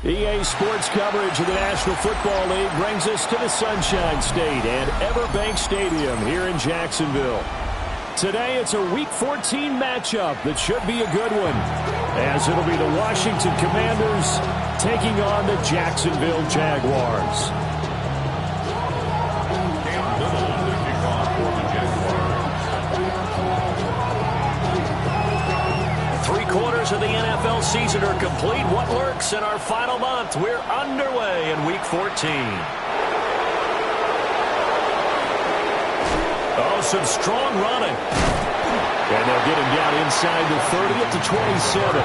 EA Sports coverage of the National Football League brings us to the Sunshine State and Everbank Stadium here in Jacksonville. Today it's a Week 14 matchup that should be a good one, as it'll be the Washington Commanders taking on the Jacksonville Jaguars. Of the NFL season are complete. What lurks in our final month? We're underway in Week 14. Oh, some strong running. And they'll get him down inside the 30 at the 27.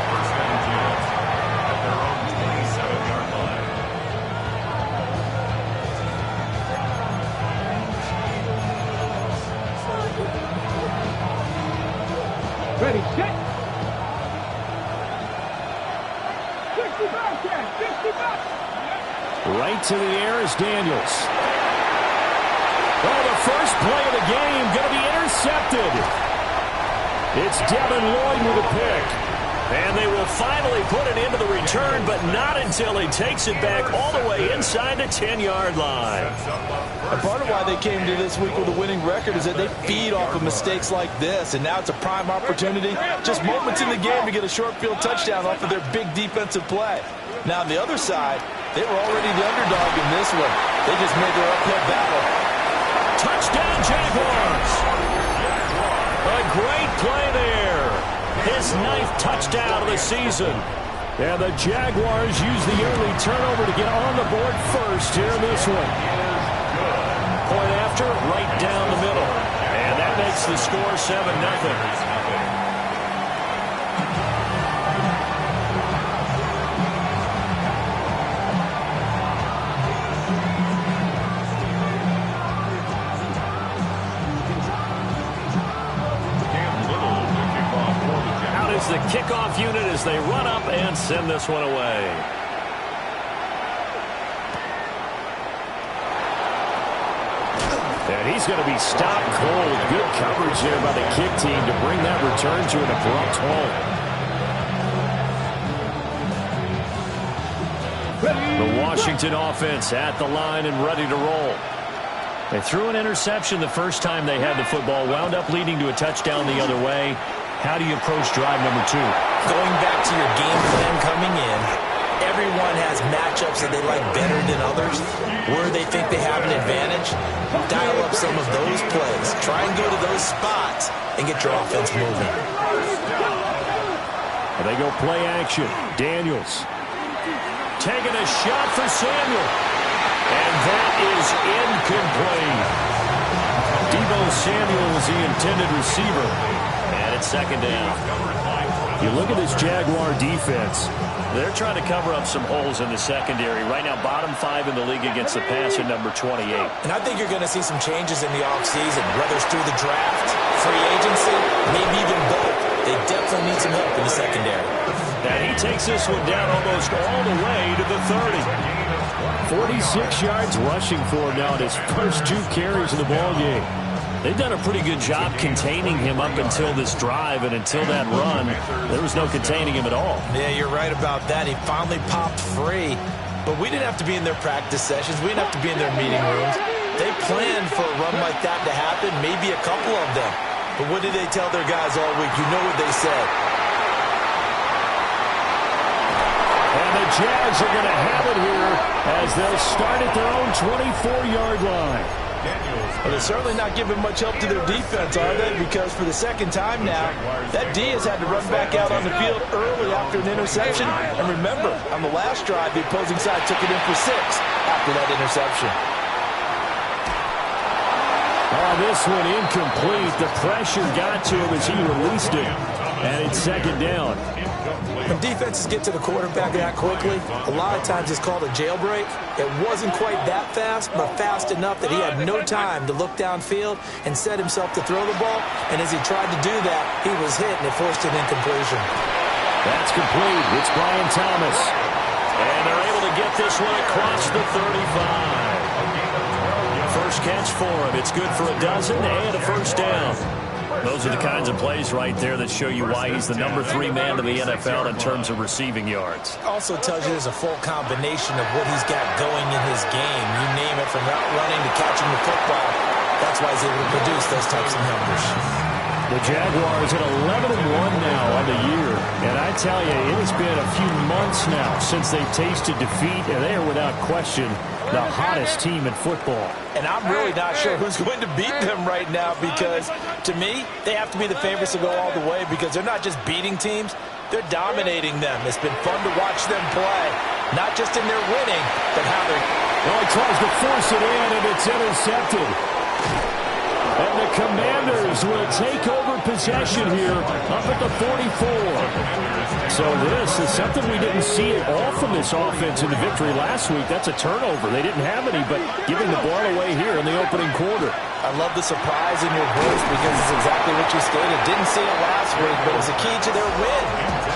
Ready, set. Right to the air is Daniels. Oh, the first play of the game going to be intercepted. It's Devin Lloyd with a pick. And they will finally put it into the return, but not until he takes it back all the way inside the 10-yard line. And part of why they came to this week with a winning record is that they feed off of mistakes like this, and now it's a prime opportunity, just moments in the game to get a short field touchdown off of their big defensive play. Now on the other side, they were already the underdog in this one. They just made their uphill battle. Touchdown, Jaguars! A great play there. His 9th touchdown of the season. And the Jaguars use the early turnover to get on the board first here in this one. Point after, right down the middle. And that makes the score 7-0. The kickoff unit as they run up and send this one away. And he's going to be stopped cold. Good coverage there by the kick team to bring that return to an abrupt home. The Washington offense at the line and ready to roll. They threw an interception the first time they had the football, wound up leading to a touchdown the other way. How do you approach drive number 2? Going back to your game plan coming in, everyone has matchups that they like better than others, where they think they have an advantage. Dial up some of those plays. Try and go to those spots and get your offense moving. And they go play action. Daniels taking a shot for Samuel. And that is incomplete. Deebo Samuel was the intended receiver. And it's second down. You look at this Jaguar defense. They're trying to cover up some holes in the secondary. Right now, bottom 5 in the league against the pass at number 28. And I think you're going to see some changes in the offseason, whether it's through the draft, free agency, maybe even both. They definitely need some help in the secondary. And he takes this one down almost all the way to the 30. 46 yards rushing for him now at his first 2 carries in the ballgame. They've done a pretty good job containing him up until this drive, and until that run, there was no containing him at all. Yeah, you're right about that. He finally popped free, but we didn't have to be in their practice sessions. We didn't have to be in their meeting rooms. They planned for a run like that to happen, maybe a couple of them. But what did they tell their guys all week? You know what they said. And the Jags are going to have it here as they'll start at their own 24-yard line. Well, they're certainly not giving much help to their defense, are they? Because for the second time now, that D has had to run back out on the field early after an interception. And remember, on the last drive, the opposing side took it in for 6 after that interception. Oh, this one incomplete. The pressure got to him as he released it. And it's second down. When defenses get to the quarterback that quickly, a lot of times it's called a jailbreak. It wasn't quite that fast, but fast enough that he had no time to look downfield and set himself to throw the ball. And as he tried to do that, he was hit, and it forced an incompletion. That's complete. It's Brian Thomas. And they're able to get this one across the 35. First catch for him. It's good for a dozen and a first down. Those are the kinds of plays right there that show you why he's the #3 man in the NFL in terms of receiving yards. Also tells you there's a full combination of what he's got going in his game. You name it, from route running to catching the football. That's why he's able to produce those types of numbers. The Jaguars at 11-1 now on the year. And I tell you, it has been a few months now since they've tasted defeat, and they are without question the hottest team in football. And I'm really not sure who's going to beat them right now, because to me, they have to be the favorites to go all the way, because they're not just beating teams, they're dominating them. It's been fun to watch them play, not just in their winning, but how they're... Well, he tries to force it in, and it's intercepted. And the Commanders will take over possession here up at the 44. So this is something we didn't see at all from this offense in the victory last week. That's a turnover. They didn't have any, but giving the ball away here in the opening quarter. I love the surprise in your voice, because it's exactly what you stated. Didn't see it last week, but it's a key to their win.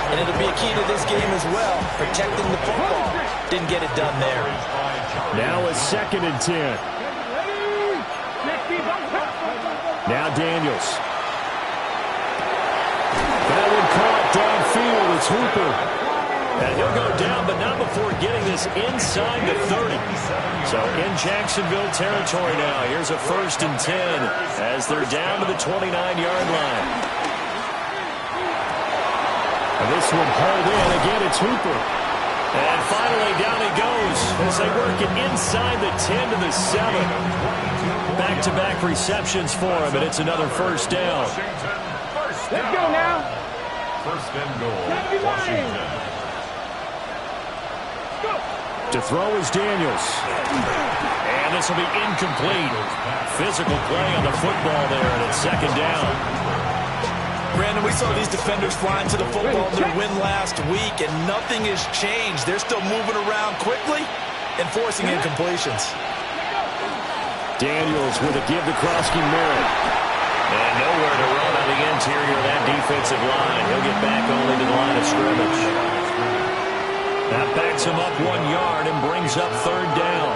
And it'll be a key to this game as well, protecting the football. Didn't get it done there. Now a 2nd and 10. Now Daniels. That one caught downfield. It's Hooper. And he'll go down, but not before getting this inside the 30. So in Jacksonville territory now. Here's a 1st and 10 as they're down to the 29-yard line. And this one hauled in. Again, it's Hooper. And finally down he goes as they work it inside the 10 to the 7. Back-to-back receptions for him, and it's another 1st down. Let's go now. 1st and goal, Washington. To throw is Daniels. And this will be incomplete. Physical play on the football there, and it's 2nd down. Brandon, we saw these defenders flying to the football in their win last week, and nothing has changed. They're still moving around quickly and forcing incompletions. Daniels with a give to Krosky Merritt. And nowhere to run on the interior of that defensive line. He'll get back only to the line of scrimmage. That backs him up 1 yard and brings up 3rd down.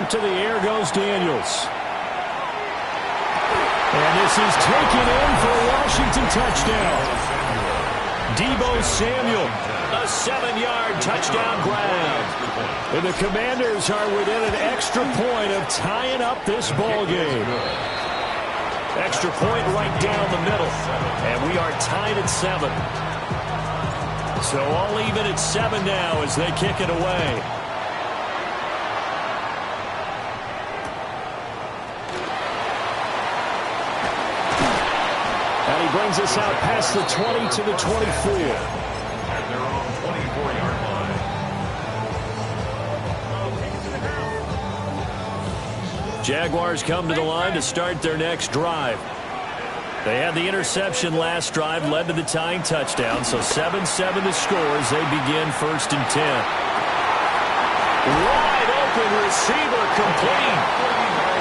To the air goes Daniels. And this is taken in for a Washington touchdown. Deebo Samuel, a 7-yard touchdown grab. And the Commanders are within an extra point of tying up this ball game. Extra point right down the middle. And we are tied at 7. So all even at 7 now as they kick it away. And he brings us out past the 20 to the 24. At their own 24-yard line. Jaguars come to the line to start their next drive. They had the interception last drive, led to the tying touchdown, so 7-7 the score as they begin 1st and 10. Wide open receiver complete.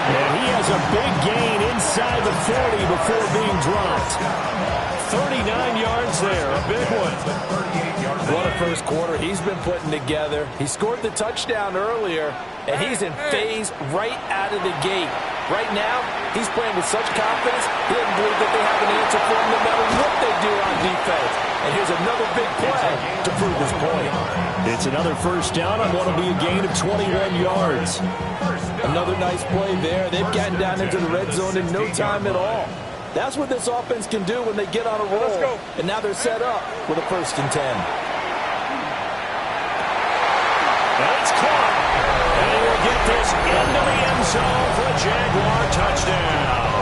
And he has a big gain inside the 40 before being dropped. 39 yards there, a big one. What a first quarter he's been putting together. He scored the touchdown earlier, and he's in phase right out of the gate. Right now, he's playing with such confidence, he doesn't believe that they have an answer for him no matter what they do on defense. And here's another big play to prove his point. It's another 1st down on what will be a gain of 21 yards. Another nice play there. They've gotten down into the red zone in no time at all. That's what this offense can do when they get on a roll. And now they're set up with a 1st and 10. And it's caught. And he will get this into the end zone for a Jaguar touchdown.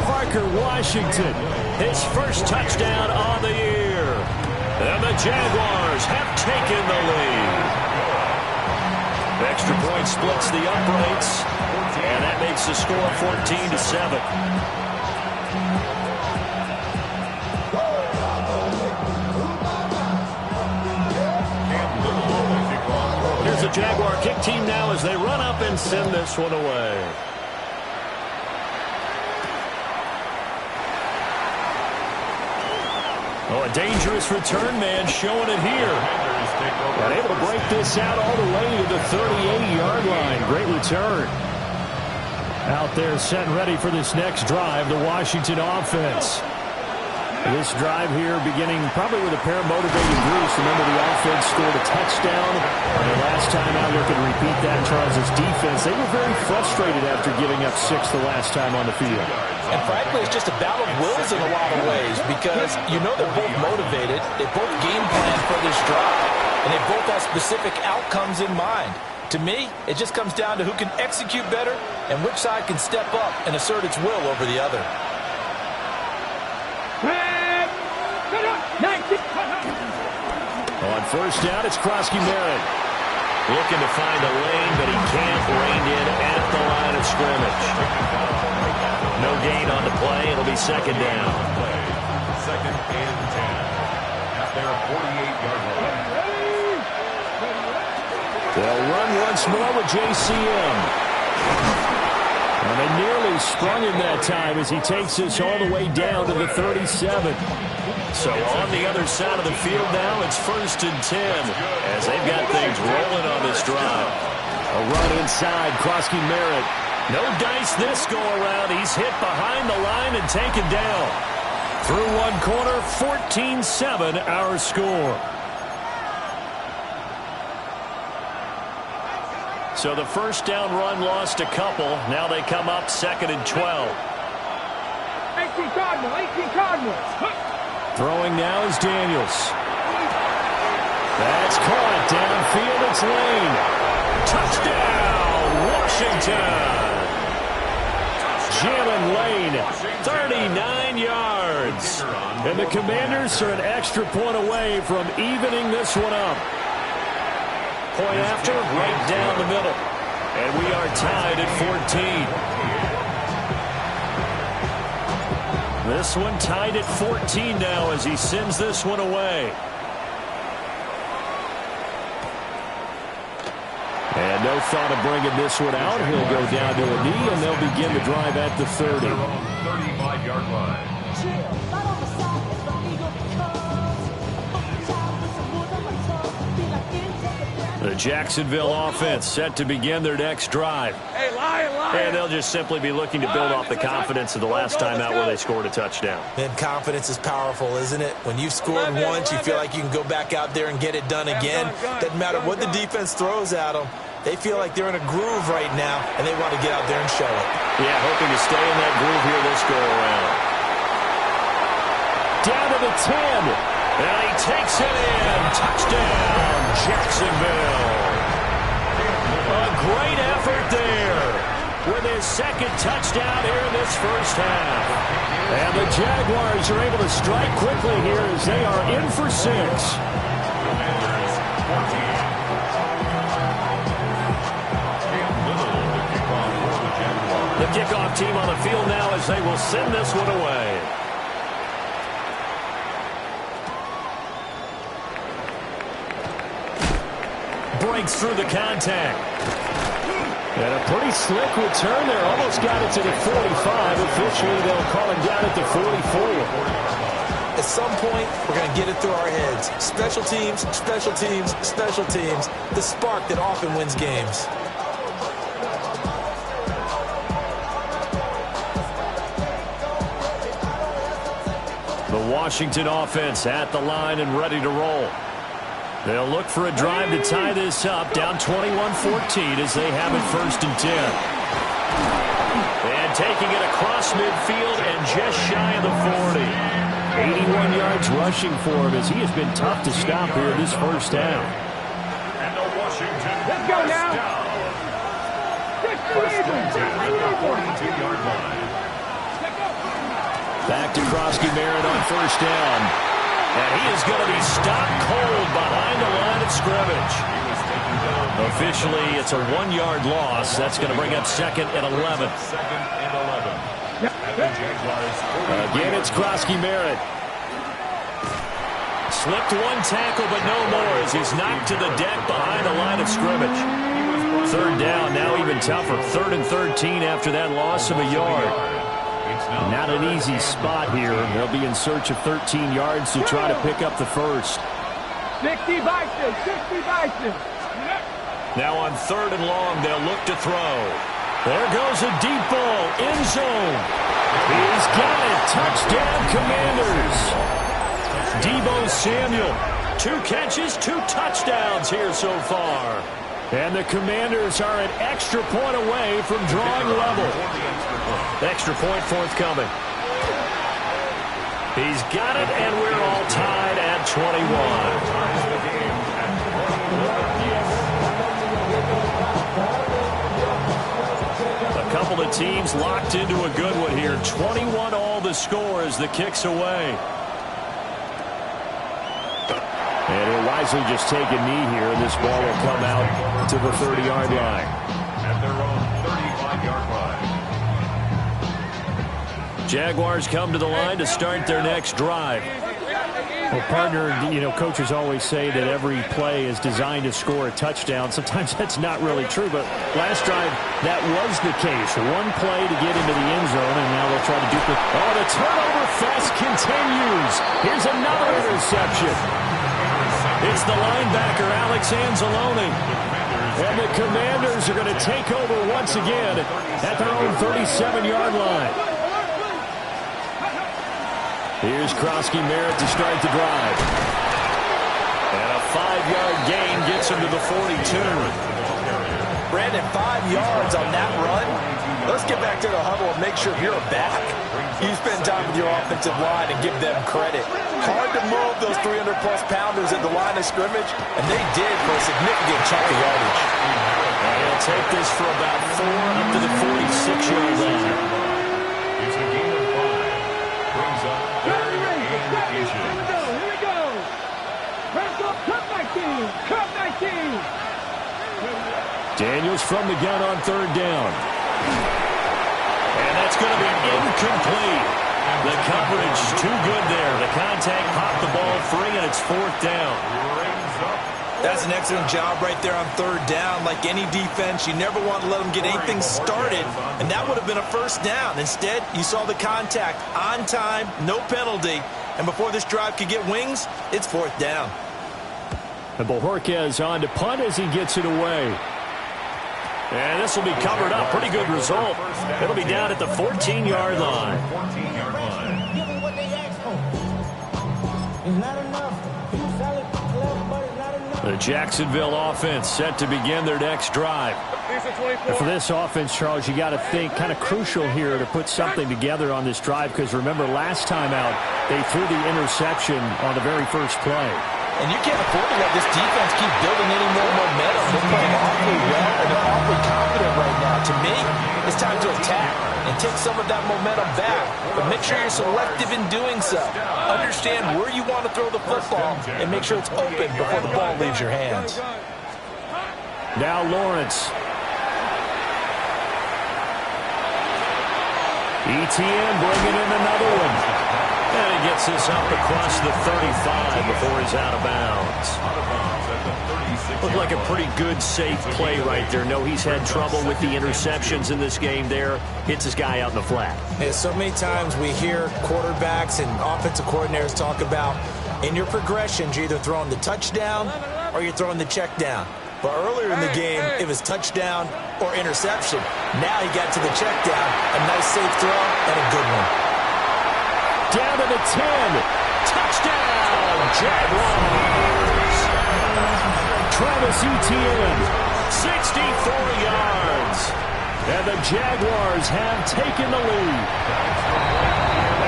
Parker Washington, his 1st touchdown on the year. And the Jaguars have taken the lead. Extra point splits the uprights, and that makes the score 14-7. Here's the Jaguar kick team now as they run up and send this one away. Oh, a dangerous return man showing it here. And able to break this out all the way to the 38-yard line. Great return. Out there set and ready for this next drive, the Washington offense. This drive here beginning probably with a pair of motivated groups. Remember, the offense scored a touchdown. And last time out, look and repeat that, Charles' defense. They were very frustrated after giving up 6 the last time on the field. And frankly, it's just a battle of wills in a lot of ways because you know they're both motivated. They both game plan for this drive. And they both have specific outcomes in mind. To me, it just comes down to who can execute better and which side can step up and assert its will over the other. On first down, it's Krosky-Merritt. Looking to find a lane, but he can't. Reined in at the line of scrimmage. No gain on the play. It'll be second down. Second and 10. At their 48-yard line. They'll run once more with JCM. And they nearly sprung him that time as he takes this all the way down to the 37. So on the other side of the field now, it's first and 10 as they've got things rolling on this drive. A run inside, Krosky-Merritt. No dice this go-around. He's hit behind the line and taken down. Through one quarter, 14-7 our score. So the first down run lost a couple. Now they come up second and 12. 18 Cardinals. Throwing now is Daniels. That's caught. Downfield, it's Lane. Touchdown, Washington. Jalen Lane, 39 yards. And the Commanders are an extra point away from evening this one up. Point after, right down the middle. And we are tied at 14. This one tied at 14 now as he sends this one away. And no thought of bringing this one out. He'll go down to a knee, and they'll begin the drive at the 30. 35-yard line. The Jacksonville offense set to begin their next drive. Hey, Lion. And they'll just simply be looking to build off the confidence of the last time out where they scored a touchdown. And confidence is powerful, isn't it? When you've scored once, you feel like you can go back out there and get it done again. Doesn't matter what the defense throws at them. They feel like they're in a groove right now, and they want to get out there and show it. Yeah, hoping to stay in that groove here this go-around. Down to the 10. And he takes it in. Touchdown, Jacksonville. A great effort there with his second touchdown here in this first half. And the Jaguars are able to strike quickly here as they are in for 6. The kickoff team on the field now as they will send this one away. Breaks through the contact. And a pretty slick return there. Almost got it to the 45. Officially, they'll call him down at the 44. At some point, we're going to get it through our heads. Special teams, special teams, special teams. The spark that often wins games. The Washington offense at the line and ready to roll. They'll look for a drive to tie this up, down 21-14 as they have it first and 10. And taking it across midfield and just shy of the 40. 81 yards rushing for him as he has been tough to stop here this first half. And the Washington. Let's go now. First and 10 at the 42-yard line. Back to Krosky-Merritt on first down. And he is going to be stopped cold behind the line of scrimmage. Officially, it's a 1-yard loss. That's going to bring up second and 11. Second and 11. Again, it's Krosky-Merritt. Slipped one tackle, but no more as he's knocked to the deck behind the line of scrimmage. Third down, now even tougher. 3rd and 13 after that loss of a yard. It's Not an easy spot here. They'll be in search of 13 yards to try to pick up the first. 60 Vikings, 60 Vikings. Now on 3rd and long, they'll look to throw. There goes a deep ball, end zone. He's got it. Touchdown, Commanders. Deebo Samuel, 2 catches, 2 touchdowns here so far. And the Commanders are an extra point away from drawing level. Extra point forthcoming. He's got it, and we're all tied at 21. A couple of teams locked into a good one here. 21 all the score as the kick's away. And he'll wisely just take a knee here, and this ball will come out to the 30-yard line. At their own 35-yard line. Jaguars come to the line to start their next drive. Well, partner, coaches always say that every play is designed to score a touchdown. Sometimes that's not really true, but last drive, that was the case. One play to get into the end zone, and now they'll try to duplicate. Oh, the turnover fest continues. Here's another interception. It's the linebacker, Alex Anzalone. And the Commanders are going to take over once again at their own 37-yard line. Here's Krosky Merritt to start the drive. And a 5-yard gain gets him to the 42. Brandon, 5 yards on that run. Let's get back to the huddle and make sure you're back. You spend time with your offensive line and give them credit. Hard to move those 300-plus pounders at the line of scrimmage, and they did for a significant chunk of yardage. And he'll take this for about 4 up to the 46-yard line. It's a gain of 5. Brings up 3rd and inches. Here we go. Cut 19. Cut 19. Daniels from the gun on 3rd down. And that's going to be incomplete. The coverage too good there. The contact popped the ball free, and it's 4th down. That's an excellent job right there on 3rd down. Like any defense, you never want to let them get anything started, and that would have been a 1st down. Instead, you saw the contact on time, no penalty, and before this drive could get wings, it's 4th down. And Bojorquez on to punt as he gets it away. And this will be covered up. Pretty good result. It'll be down at the 14-yard line. 14-yard line. The Jacksonville offense set to begin their next drive. And for this offense, Charles, you got to think kind of crucial here to put something together on this drive, because remember last time out they threw the interception on the very first play. And you can't afford to let this defense keep building any more momentum. They're playing awfully well, and they're awfully confident right now. To me, it's time to attack and take some of that momentum back. But make sure you're selective in doing so. Understand where you want to throw the football and make sure it's open before the ball leaves your hands. Now Lawrence. ETN bringing in another one. And he gets this up across the 35 before he's out of bounds. Looked like a pretty good, safe play right there. No, he's had trouble with the interceptions in this game there. Hits his guy out in the flat. Yeah, so many times we hear quarterbacks and offensive coordinators talk about in your progressions, you're either throwing the touchdown or you're throwing the check down. But earlier in the game, it was touchdown or interception. Now he got to the check down. A nice, safe throw and a good one. Down to the 10. Touchdown, Jaguars. Travis Etienne, 64 yards. And the Jaguars have taken the lead.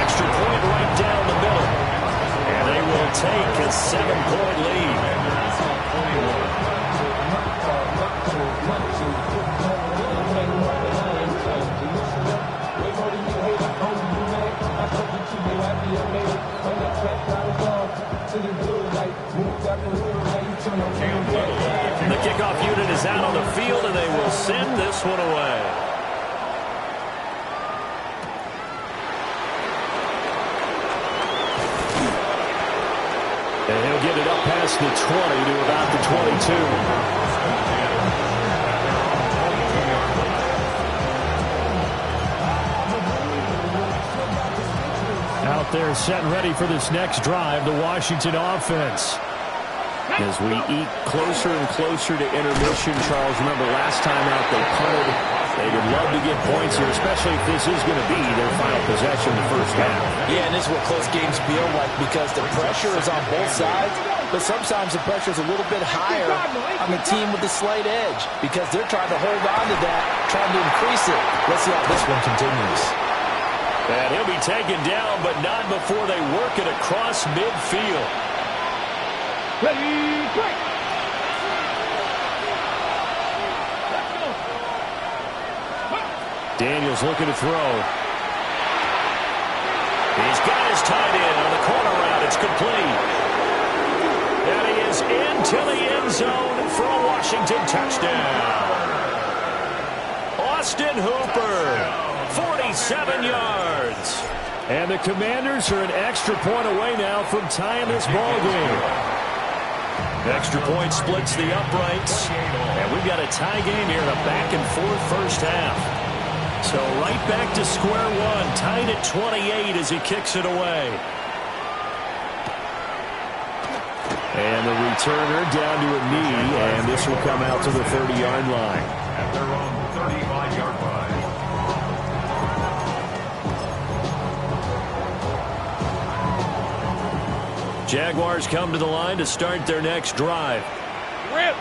Extra point right down the middle. And they will take a 7-point lead. The kickoff unit is out on the field, and they will send this one away. And he'll get it up past the 20 to about the 22. Jaguars set and ready for this next drive, the Washington offense. As we eat closer and closer to intermission, Charles, remember last time out they punted. They would love to get points here, especially if this is going to be their final possession in the first half. Yeah, and this is what close games feel like because the pressure is on both sides, but sometimes the pressure is a little bit higher on the team with the slight edge because they're trying to hold on to that, trying to increase it. Let's see how this one continues. And he'll be taken down, but not before they work it across midfield. Ready, break. Daniels looking to throw. He's got his tight end on the corner route. It's complete. And he is into the end zone for a Washington touchdown. Austin Hooper, 47 yards. And the Commanders are an extra point away now from tying this ball game. Extra point splits the uprights. And we've got a tie game here in a back-and-forth first half. So right back to square one, tied at 28 as he kicks it away. And the returner down to a knee, and this will come out to the 30-yard line. At their own 35-yard line. Jaguars come to the line to start their next drive.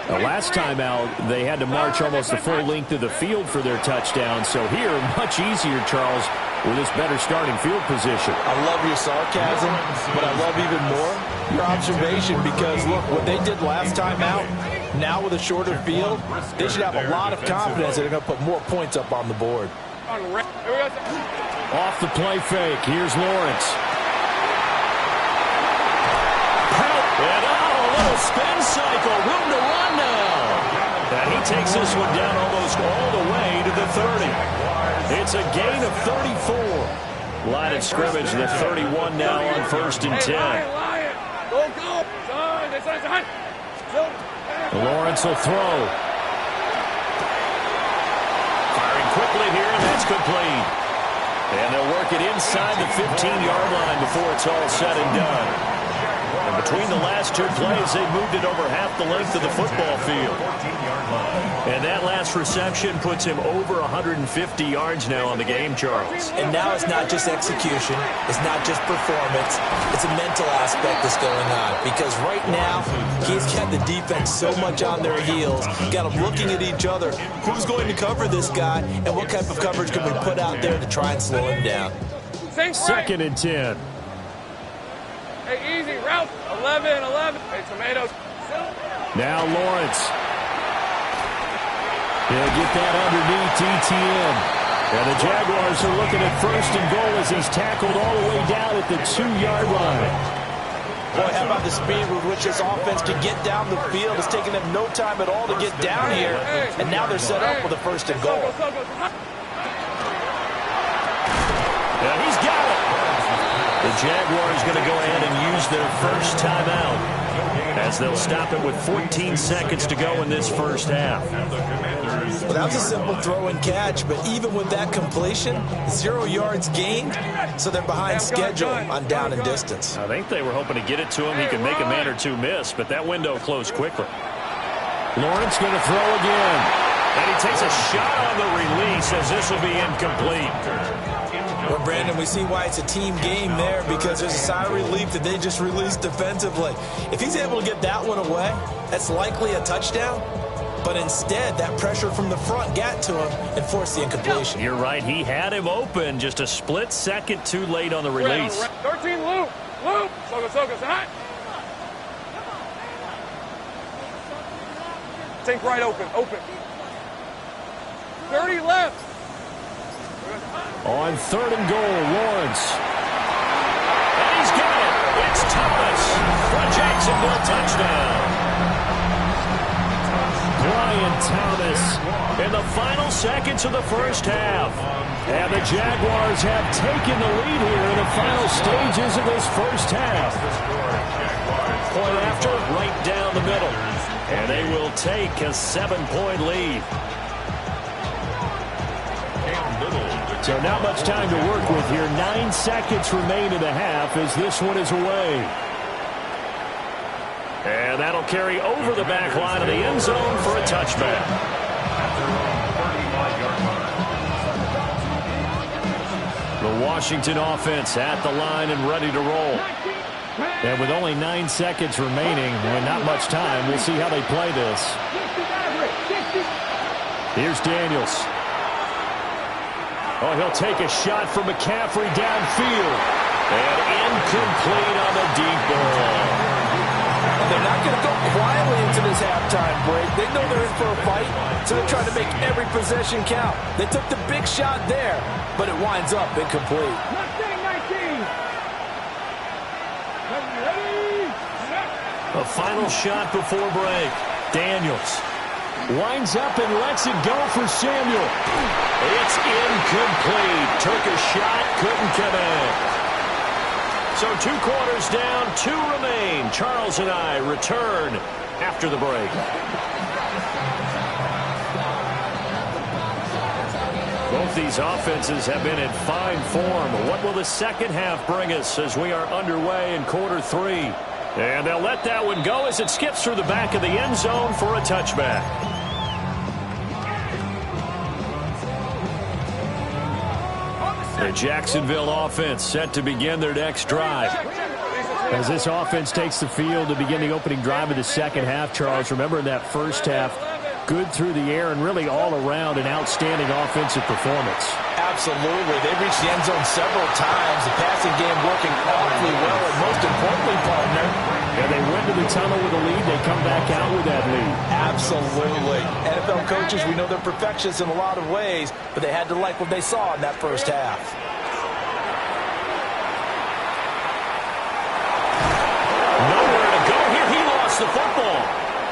The last time out, they had to march almost the full length of the field for their touchdown. So here, much easier, Charles, with this better starting field position. I love your sarcasm, but I love even more your observation because, look, what they did last time out, now with a shorter field, they should have a lot of confidence that they're going to put more points up on the board. Off the play fake, here's Lawrence. And a little spin cycle, room to run now. And he takes this one down almost all the way to the 30. It's a gain of 34. Line of scrimmage, the 31 now on 1st and 10. Lawrence will throw. Firing quickly here, and that's complete. And they'll work it inside the 15-yard line before it's all said and done. And between the last two plays, they moved it over half the length of the football field. And that last reception puts him over 150 yards now on the game, Charles. And now it's not just execution. It's not just performance. It's a mental aspect that's going on. Because right now, he's got the defense so much on their heels. Got them looking at each other. Who's going to cover this guy? And what type of coverage can we put out there to try and slow him down? 2nd and 10. Hey, easy, route, 11. Hey, tomatoes. Now Lawrence. He'll get that underneath ETN. And the Jaguars are looking at 1st and goal as he's tackled all the way down at the 2-yard line. Boy, how about the speed with which this offense can get down the field? It's taking them no time at all to get down here. And now they're set up with a 1st and goal. And he's got it. The Jaguars going to go ahead and use their first timeout as they'll stop it with 14 seconds to go in this first half. Well, that was a simple throw and catch, but even with that completion, 0 yards gained, so they're behind schedule on down and distance. I think they were hoping to get it to him. He could make a man or two miss, but that window closed quickly. Lawrence going to throw again. And he takes a shot on the release as this will be incomplete. Well, Brandon, we see why it's a team game there because there's a sigh of relief that they just released defensively. If he's able to get that one away, that's likely a touchdown. But instead, that pressure from the front got to him and forced the incompletion. You're right. He had him open just a split second too late on the release. 13 loop. Soga, hot. Think right open. 30 left. On 3rd and goal, Lawrence. And he's got it. It's Thomas for a Jacksonville touchdown. Brian Thomas in the final seconds of the first half. And the Jaguars have taken the lead here in the final stages of this first half. Point after, right down the middle. And they will take a 7-point lead. Cam Little, So not much time to work with here. 9 seconds remain in the half as this one is away. And that'll carry over the back line of the end zone for a touchback. The Washington offense at the line and ready to roll. And with only 9 seconds remaining and not much time, we'll see how they play this. Here's Daniels. Oh, he'll take a shot from McCaffrey downfield. And incomplete on the deep ball. They're not going to go quietly into this halftime break. They know they're in for a fight, so they're trying to make every possession count. They took the big shot there, but it winds up incomplete. A final shot before break. Daniels winds up and lets it go for Samuel. It's incomplete. Took a shot, couldn't connect. So 2 quarters down, 2 remain. Charles and I return after the break. Both these offenses have been in fine form. What will the second half bring us as we are underway in quarter 3? And they'll let that one go as it skips through the back of the end zone for a touchback. The Jacksonville offense set to begin their next drive. As this offense takes the field to begin the opening drive of the second half, Charles, remember in that first half, good through the air and really all around an outstanding offensive performance. Absolutely. They've reached the end zone several times. The passing game working awfully well, and most importantly, partner, and they went to the tunnel with a lead. They come back out with that lead. Absolutely. NFL coaches, we know they're perfectionists in a lot of ways, but they had to like what they saw in that first half. Nowhere to go here. He lost the football.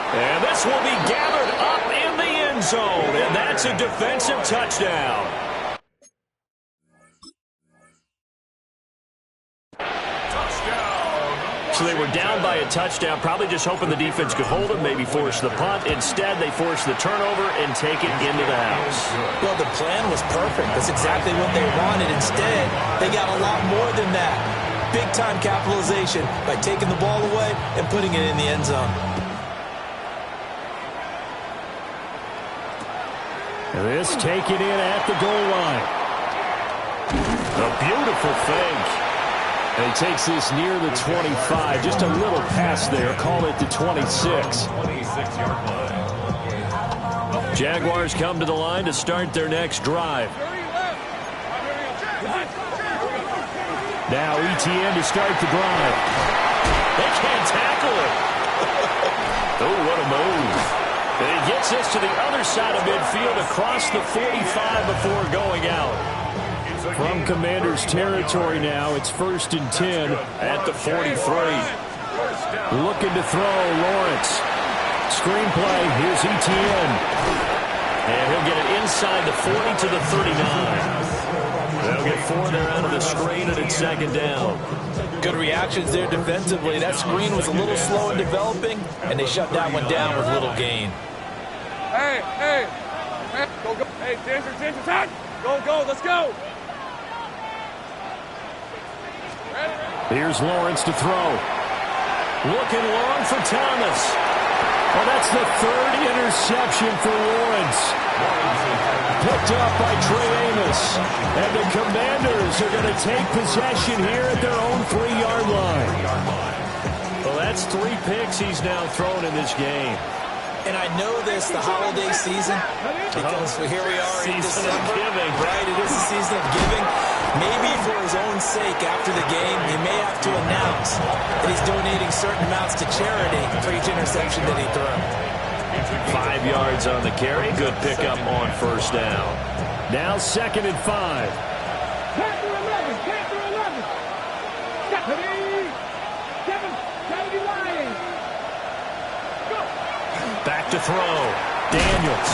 And this will be gathered up in the end zone, and that's a defensive touchdown. So they were down by a touchdown, probably just hoping the defense could hold them, maybe force the punt. Instead, they forced the turnover and take it into the house. Well, the plan was perfect. That's exactly what they wanted. Instead, they got a lot more than that. Big-time capitalization by taking the ball away and putting it in the end zone. This taken in at the goal line. A beautiful fake. And he takes this near the 25. Just a little pass there. Call it the 26. 26-yard line. Jaguars come to the line to start their next drive. Now ETN to start the drive. They can't tackle it. Oh, what a move. And he gets this to the other side of midfield across the 45 before going out. From Commanders territory now, it's 1st and 10 at the 43. Looking to throw, Lawrence. Screenplay, here's ETN. And he'll get it inside the 40 to the 39. They'll get 4 there out of the screen, and it's 2nd down. Good reactions there defensively. That screen was a little slow in developing, and they shut that one down with little gain. Hey, go. Hey, Ginger, time. Go, let's go. Here's Lawrence to throw. Looking long for Thomas. Well, that's the 3rd interception for Lawrence. Picked up by Trey Amos. And the Commanders are going to take possession here at their own 3-yard line. Well, that's 3 picks he's now thrown in this game. And I know this, the holiday season, because here we are in December. Right, it is the season of giving. Maybe for his own sake after the game, he may have to announce that he's donating certain amounts to charity for each interception that he throws. 5 yards on the carry. Good pickup on 1st down. Now 2nd and 5. Panther 11. Kevin Lyons. Go. Back to throw. Daniels.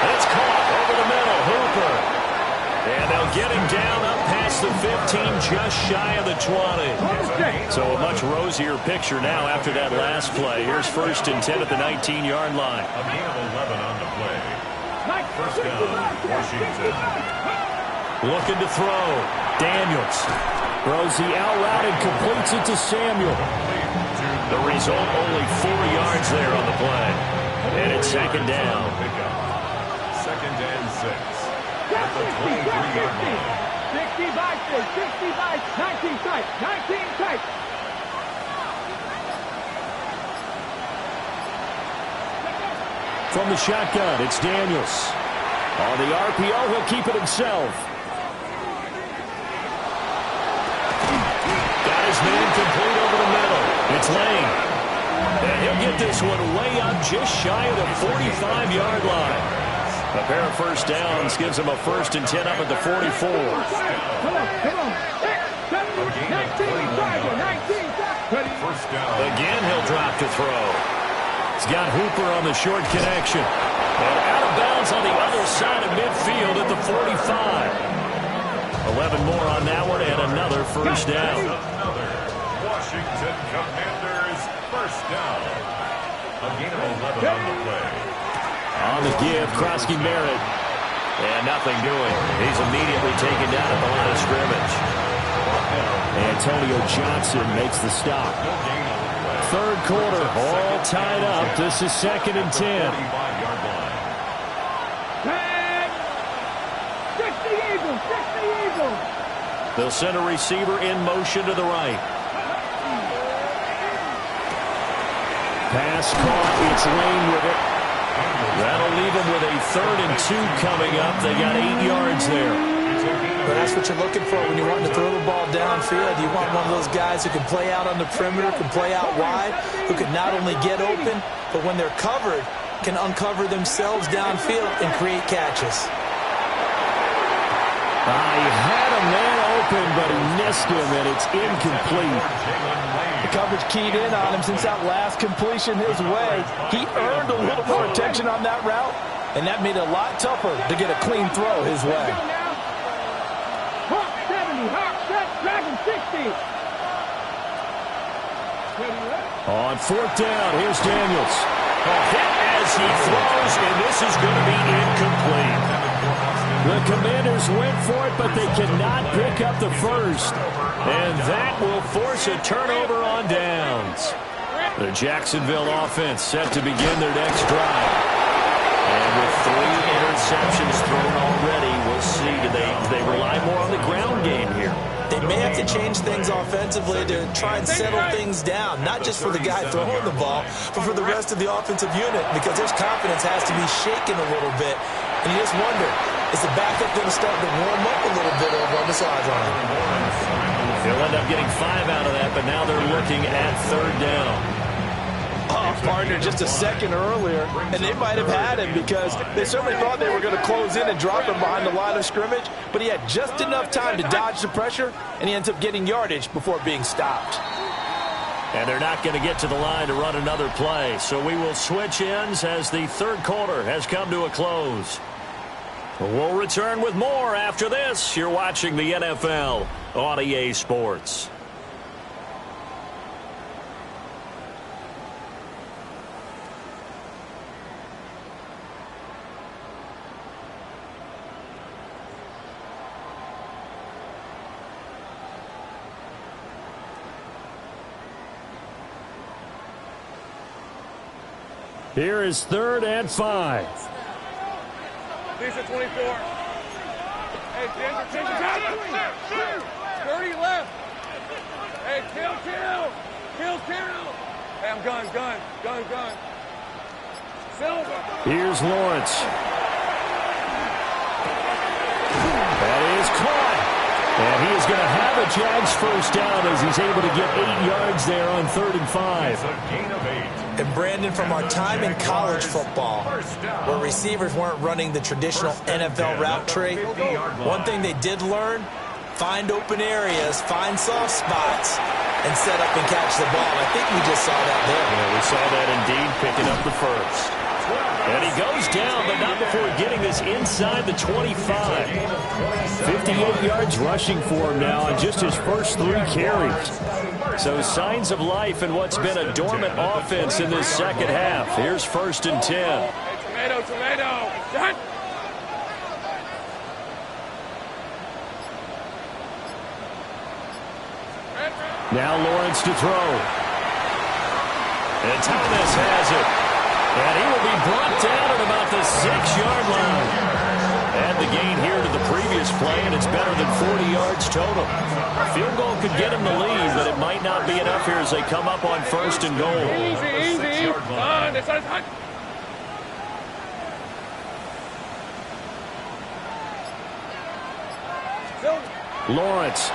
And it's caught over the middle. Hooper. And they'll get him down up past the 15, just shy of the 20. So a much rosier picture now after that last play. Here's 1st and 10 at the 19-yard line. A gain of 11 on the play. 1st down, Washington. Looking to throw. Daniels throws the out route and completes it to Samuel. The result, only 4 yards there on the play. And it's second down. Second and 6. Got 60, got 50. 60 by 6, 60 by 19 tight, 19 tight. From the shotgun, it's Daniels. On the RPO, he'll keep it himself. Got his man complete over the middle. It's Lane. And he'll get this one way up just shy of the 45-yard line. A pair of first downs gives him a 1st and 10 up at the 44. Come on. 19, First down. Again, he'll drop to throw. He's got Hooper on the short connection. And out of bounds on the other side of midfield at the 45. 11 more on that one and another first down. Another Washington Commanders first down. A gain of 11 on the play. On the give, Krosky Merritt. And nothing doing. He's immediately taken down at the line of scrimmage. Antonio Johnson makes the stop. Third quarter, all tied up. This is 2nd and 10. 45-yard line. 60 Eagles, 60 Eagles. They'll send a receiver in motion to the right. Pass caught. It's Lane with it. That'll leave them with a 3rd and 2 coming up. They got 8 yards there. But that's what you're looking for when you're wanting to throw the ball downfield. You want one of those guys who can play out on the perimeter, can play out wide, who can not only get open, but when they're covered, can uncover themselves downfield and create catches. He had a man open, but he missed him, and it's incomplete. The coverage keyed in on him since that last completion his way. He earned a little more attention on that route, and that made it a lot tougher to get a clean throw his way. Hawk 70, Hawk set, Dragon 60. On 4th down, here's Daniels. A hit as he throws, and this is going to be incomplete. The Commanders went for it, but they cannot pick up the first. And that will force a turnover on downs. The Jacksonville offense set to begin their next drive. And with 3 interceptions thrown already, we'll see. Do they rely more on the ground game here? They may have to change things offensively to try and settle things down, not just for the guy throwing the ball, but for the rest of the offensive unit, because their confidence has to be shaken a little bit. And you just wonder, is the backup going to start to warm up a little bit over on the sideline? They'll end up getting 5 out of that, but now they're looking at 3rd down. Partner just a second earlier, and they might have had him because they certainly thought they were going to close in and drop him behind the line of scrimmage, but he had just enough time to dodge the pressure, and he ends up getting yardage before being stopped. And they're not going to get to the line to run another play, so we will switch ends as the 3rd quarter has come to a close. We'll return with more after this. You're watching the NFL on EA Sports. Here is 3rd and 5. Lisa 24. Hey, Denver, 30 left. Hey, kill. Hey, I'm gun. Silver. Here's Lawrence. That is caught. And he is going to have a Jags first down as he's able to get 8 yards there on 3rd and 5. A gain of 8. And Brandon, from our time in college football, where receivers weren't running the traditional NFL route tree, one thing they did learn, find open areas, find soft spots, and set up and catch the ball. I think we just saw that there. Yeah, we saw that indeed, picking up the first. And he goes down, but not before getting this inside the 25. 58 yards rushing for him now on just his first 3 carries. So signs of life in what's been a dormant offense in this second half. Here's 1st and 10. Hey, tomato. Done. Now Lawrence to throw. And Thomas has it. And he will be brought down at about the 6-yard line. Add the gain here to the previous play, and it's better than 40 yards total. Field goal could get him the lead, but it might not be enough here as they come up on 1st and goal. Easy. This is hot. Lawrence.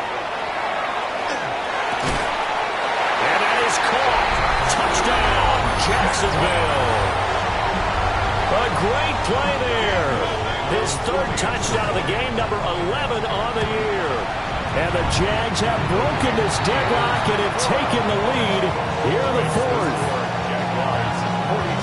And that is caught. Touchdown, Jacksonville. A great play there. His 3rd touchdown of the game, number 11 on the year. And the Jags have broken this deadlock and have taken the lead here in the 4th. Jaguars 42.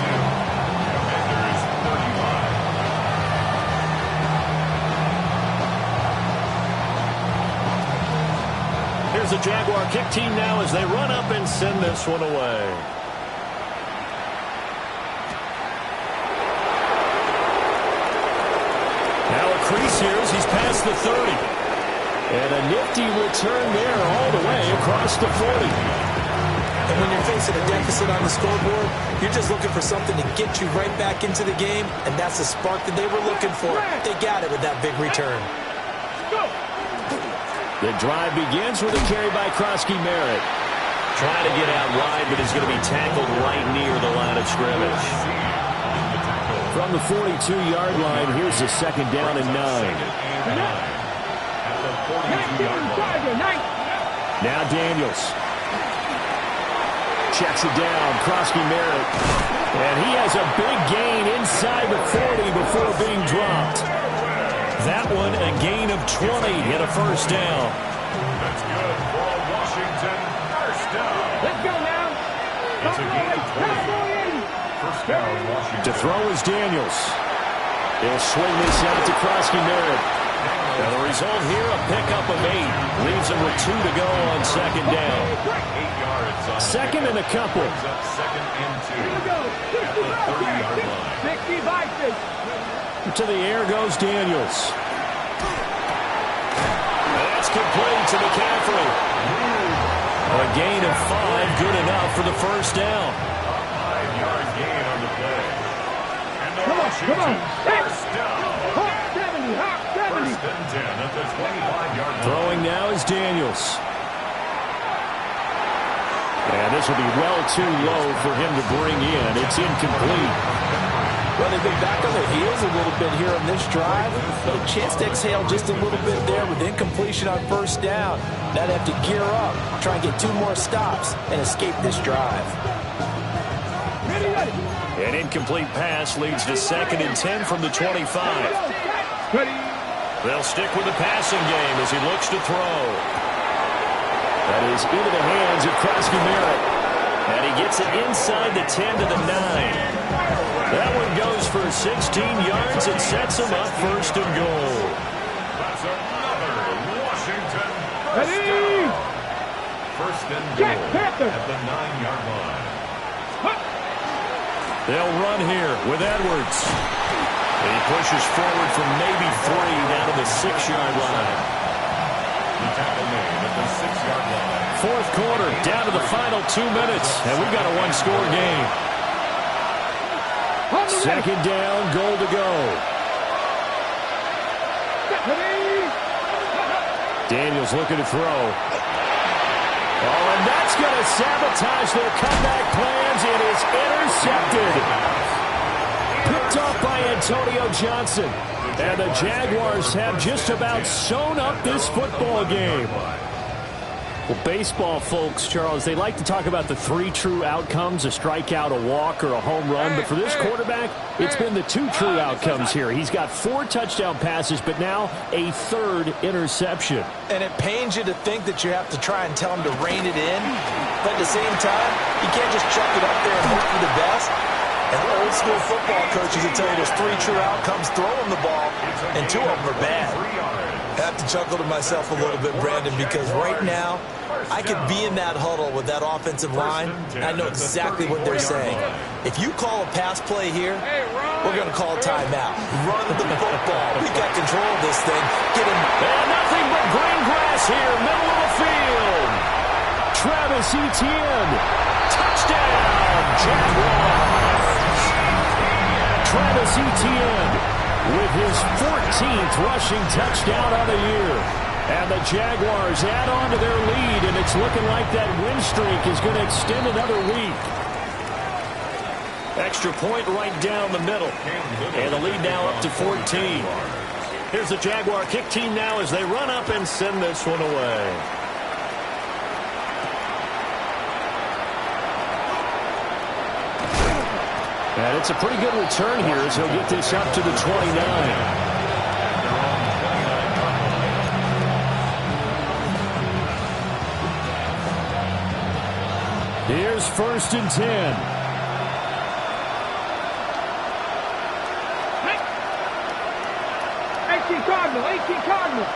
Commanders 35. Here's the Jaguar kick team now as they run up and send this one away. Now a crease here as he's past the 30. And a nifty return there all the way across the 40. And when you're facing a deficit on the scoreboard, you're just looking for something to get you right back into the game, and that's the spark that they were looking for. They got it with that big return. The drive begins with a carry by Krosky Merritt. Trying to get out wide, but is going to be tackled right near the line of scrimmage. From the 42-yard line, here's a 2nd down and 9. Now Daniels. Checks it down. Krosky Merritt. And he has a big gain inside the 40 before being dropped. That one a gain of 20 and a 1st down. That's good for Washington. 1st down. Let's go now. It's a gain of 20. 1st down, Washington. To throw is Daniels. He'll swing this out to Krosky Merritt. Now the result here, a pickup of 8. Leaves him with 2 to go on 2nd down. 8 yards on 2nd and a couple. Brings up 2nd and 2. Here we go. At the 30-yard line. 60 by 6. To the air goes Daniels. That's complete to McCaffrey. A gain of 5, good enough for the 1st down. 5-yard gain on the play. And the Come on. 1st down. Hawk 70. Hawk 70. 1st and 10 at the 25-yard line. Throwing now is Daniels. And this will be well too low for him to bring in. It's incomplete. Well, they've been back on their heels a little bit here on this drive, but a chance to exhale just a little bit there with incompletion on 1st down. Now they have to gear up, try and get 2 more stops, and escape this drive. Ready. An incomplete pass leads to 2nd and 10 from the 25. Ready. They'll stick with the passing game as he looks to throw. That is into the hands of Krosky Merritt. And he gets it inside the 10 to the 9. That one goes for 16 yards and sets him up 1st and goal. That's another Washington. Ready. 1st and Jack goal Panther. at the 9-yard line. They'll run here with Edwards. And he pushes forward from maybe 3 down to the 6-yard line. The tackle made at the 6-yard line. 4th quarter, down to the final 2 minutes, and we've got a 1-score game. 2nd down, goal to go. Daniels looking to throw. Oh, and that's going to sabotage their comeback plans. It is intercepted. Picked off by Antonio Johnson. And the Jaguars have just about sewn up this football game. Well, baseball folks, Charles, they like to talk about the 3 true outcomes, a strikeout, a walk, or a home run. But for this quarterback, it's been the 2 true outcomes here. He's got 4 touchdown passes, but now a 3rd interception. And it pains you to think that you have to try and tell him to rein it in. But at the same time, you can't just chuck it up there and hope for the best. And old school football coaches will tell you there's 3 true outcomes. Throw him the ball, and 2 of them are bad. I have to chuckle to myself a little bit, Brandon, because right now, I could be in that huddle with that offensive line, and I know exactly what they're saying. If you call a pass play here, we're going to call a timeout. Run the football. We got control of this thing. Get him. And nothing but green grass here, middle of the field. Travis Etienne. Touchdown, Jaguars. Travis Etienne with his 14th rushing touchdown of the year. And the Jaguars add on to their lead, and it's looking like that win streak is going to extend another week. Extra point right down the middle. And the lead now up to 14. Here's the Jaguar kick team now as they run up and send this one away. And it's a pretty good return here as he'll get this up to the 29. Here's 1st and 10. 18 Cardinal.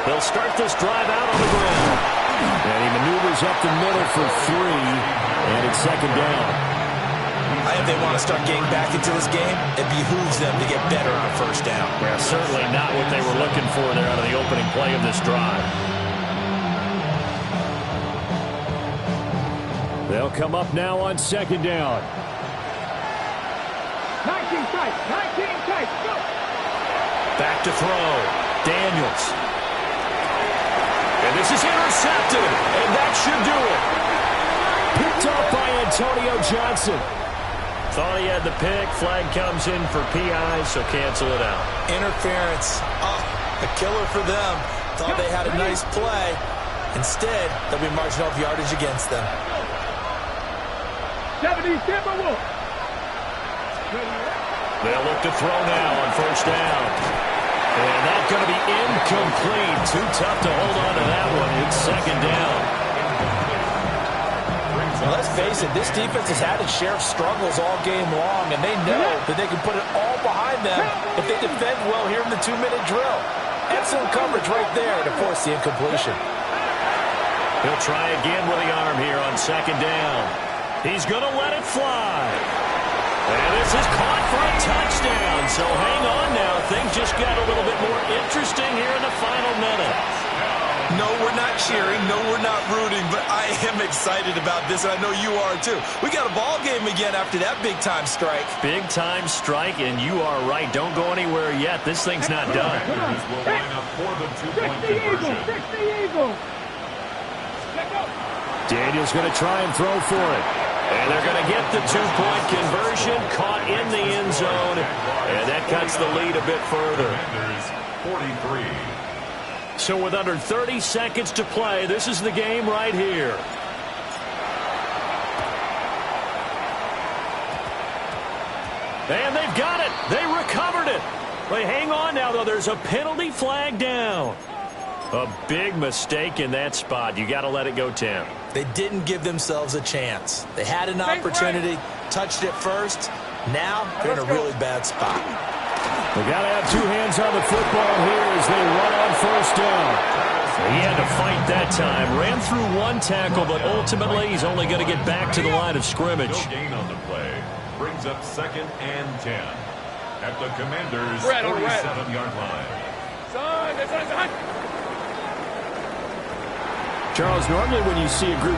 They'll start this drive out on the ground. And he maneuvers up the middle for 3. And it's 2nd down. If they want to start getting back into this game, it behooves them to get better on 1st down. Yeah, certainly not what they were looking for there out of the opening play of this drive. They'll come up now on 2nd down. 19 tight, go! Back to throw. Daniels. And this is intercepted. And that should do it. Picked up by Antonio Johnson. Thought he had the pick. Flag comes in for PI, so cancel it out. Interference. Oh, a killer for them. Thought they had a nice play. Instead, there'll be marginal yardage against them. 70 Timberwolves. They'll look to throw now on 1st down. And that's going to be incomplete. Too tough to hold on to that one. It's 2nd down. Well, let's face it, this defense has had its share of struggles all game long, and they know that they can put it all behind them if they defend well here in the 2-minute drill. Excellent coverage right there to force the incompletion. He'll try again with the arm here on 2nd down. He's going to let it fly. And this is caught for a touchdown. So hang on now. Things just got a little bit more interesting here in the final minute. No, we're not cheering. No, we're not rooting. But I am excited about this, and I know you are too. We got a ball game again after that big-time strike. Big-time strike, and you are right. Don't go anywhere yet. This thing's not done. Will line up for the 2-point conversion. 60 Eagles. Daniel's going to try and throw for it. And they're going to get the 2-point conversion, caught in the end zone, and that cuts the lead a bit further. 43. So with under 30 seconds to play, this is the game right here. And they've got it. They recovered it. They hang on now, though. There's a penalty flag down. A big mistake in that spot. You got to let it go, Tim. They didn't give themselves a chance. They had an opportunity, touched it first. Now they're in a really bad spot. They got to have 2 hands on the football here as they run on 1st down. He had to fight that time. Ran through 1 tackle, but ultimately he's only going to get back to the line of scrimmage. No gain on the play. Brings up 2nd and 10 at the Commanders' 47-yard line. Charles, normally when you see a group